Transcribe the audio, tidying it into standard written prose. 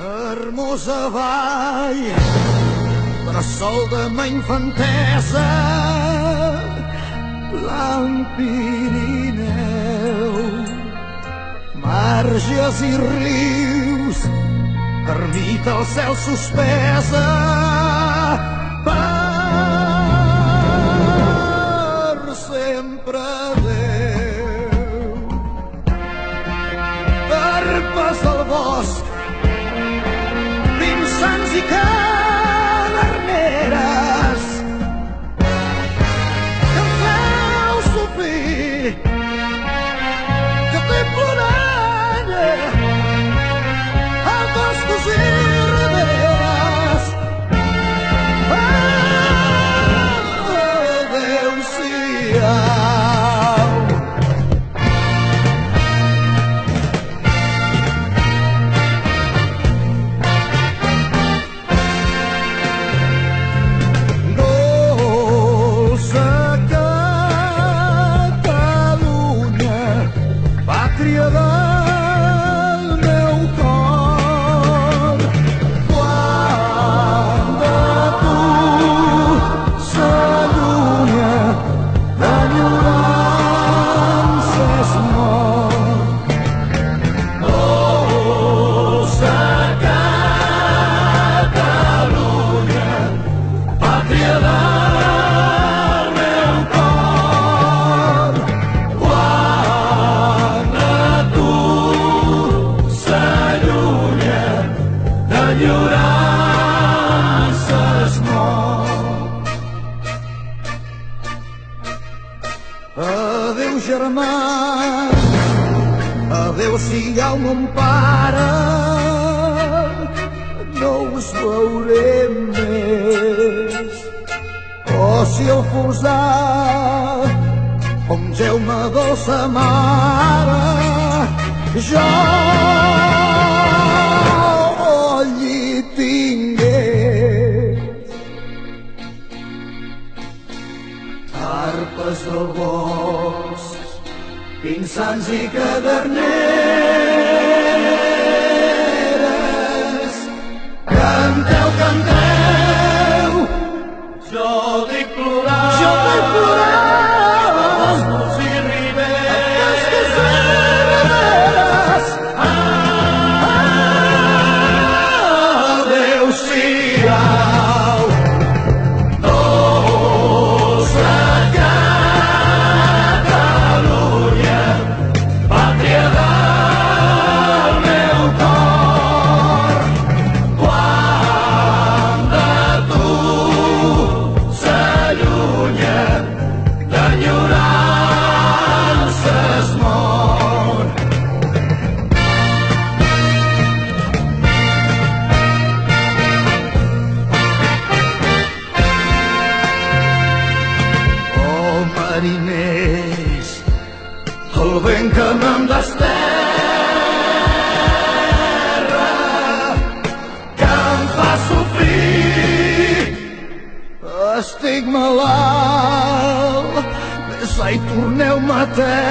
Hermosa vall, bressol de ma infantesa, blanc Pirineu, marges i rius, ermita al cel suspesa, per sempre Déu. Arpes del bosc, pinsans i caderneres, que em feu sofrir, que t'he plorant a boscos i riberes. Adéu-siau. Adéu, germà, adéu-siau, mon pare, no us veuré més. Oh, si el fossat, com Jaume dolça mare, jo allí tingués. Arpes del bosc, pinsans i caderneres, canteu, canteu, jo dic plorar, a boscos i riberes, adéu-siau. Mariners, el vent que me'n desterra, que em fa sofrir. Estic malalt, més ai, torneu-me a terra.